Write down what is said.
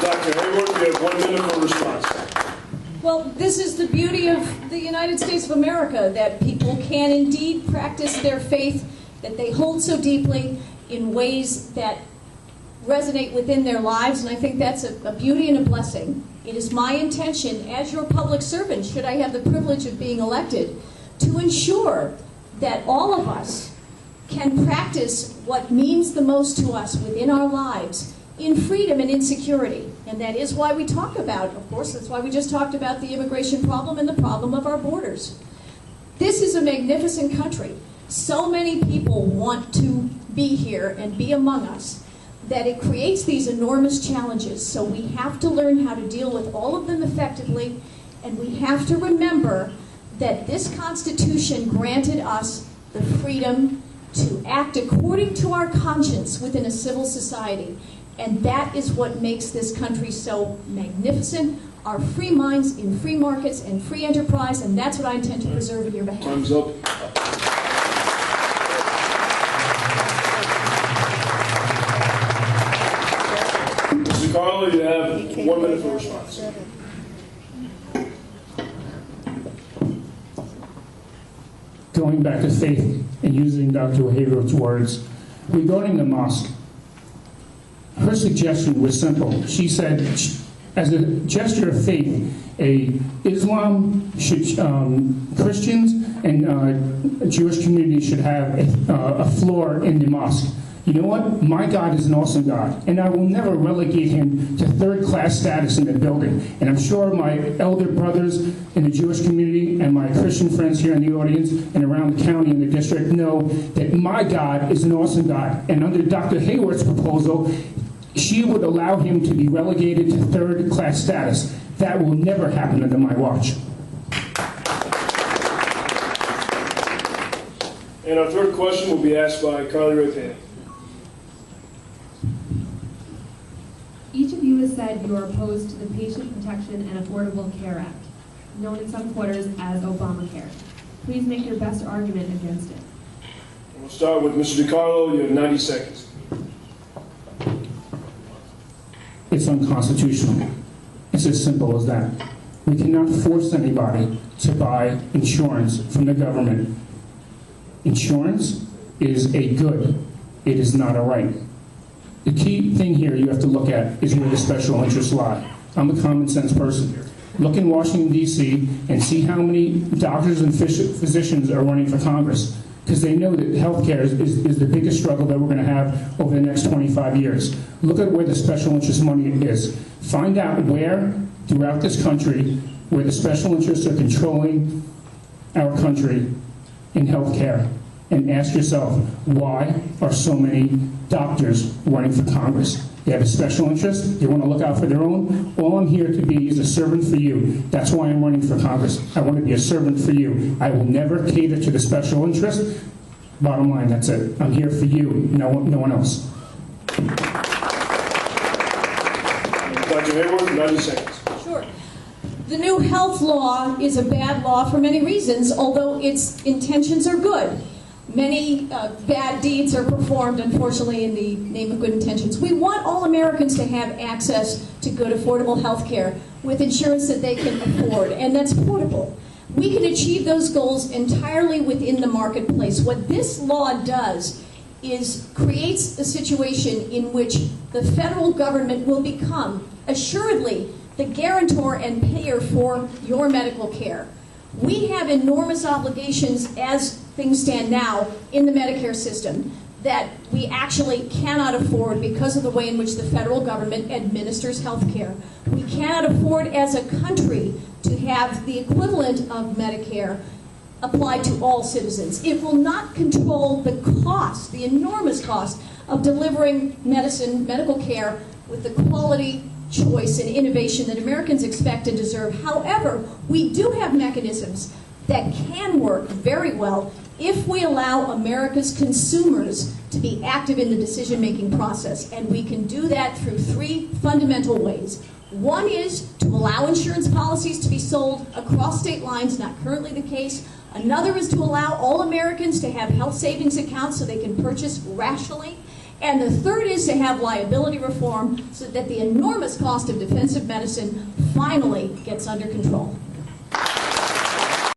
Dr. Hayworth, you have 1 minute for response. Well, this is the beauty of the United States of America, that people can indeed practice their faith that they hold so deeply in ways that resonate within their lives, and I think that's a beauty and a blessing. It is my intention, as your public servant, should I have the privilege of being elected, to ensure that all of us can practice what means the most to us within our lives in freedom and in security. And that is why we talk about, of course, that's why we just talked about the immigration problem and the problem of our borders. This is a magnificent country. So many people want to be here and be among us that it creates these enormous challenges. So we have to learn how to deal with all of them effectively, and we have to remember that this Constitution granted us the freedom to act according to our conscience within a civil society. And that is what makes this country so magnificent, our free minds in free markets and free enterprise, and that's what I intend to preserve on your behalf. Time's up. Mr. DiCarlo, you have 1 minute for response. Going back to faith and using Dr. Hayworth's words, regarding the mosque, her suggestion was simple. She said, as a gesture of faith, Islam should, Christians and Jewish community should have a floor in the mosque. You know what? My God is an awesome God, and I will never relegate him to third-class status in the building. And I'm sure my elder brothers in the Jewish community and my Christian friends here in the audience and around the county and the district know that my God is an awesome God. And under Dr. Hayworth's proposal, she would allow him to be relegated to third-class status. That will never happen under my watch. And our third question will be asked by Carly Ray. Each of you has said you are opposed to the Patient Protection and Affordable Care Act, known in some quarters as Obamacare. Please make your best argument against it. We'll start with Mr. DiCarlo. You have 90 seconds. It's unconstitutional. It's as simple as that. We cannot force anybody to buy insurance from the government. Insurance is a good. It is not a right. The key thing here you have to look at is where the special interests lie. I'm a common sense person. Look in Washington, D.C., and see how many doctors and physicians are running for Congress, because they know that healthcare is the biggest struggle that we're going to have over the next 25 years. Look at where the special interest money is. Find out where, throughout this country, where the special interests are controlling our country in healthcare, and ask yourself, why are so many doctors running for Congress? They have a special interest. They want to look out for their own. All I'm here to be is a servant for you. That's why I'm running for Congress. I want to be a servant for you. I will never cater to the special interest. Bottom line, that's it. I'm here for you, no one else. Dr. Hayworth, 90 seconds. Sure. The new health law is a bad law for many reasons, although its intentions are good. Many bad deeds are performed, unfortunately, in the name of good intentions. We want all Americans to have access to good, affordable health care with insurance that they can afford, and that's portable. We can achieve those goals entirely within the marketplace. What this law does is creates a situation in which the federal government will become, assuredly, the guarantor and payer for your medical care. We have enormous obligations as things stand now in the Medicare system that we actually cannot afford because of the way in which the federal government administers health care. We cannot afford as a country to have the equivalent of Medicare applied to all citizens. It will not control the cost, the enormous cost of delivering medicine, medical care with the quality, choice, and innovation that Americans expect and deserve. However, we do have mechanisms that can work very well if we allow America's consumers to be active in the decision-making process. And we can do that through three fundamental ways. One is to allow insurance policies to be sold across state lines, not currently the case. Another is to allow all Americans to have health savings accounts so they can purchase rationally. And the third is to have liability reform so that the enormous cost of defensive medicine finally gets under control.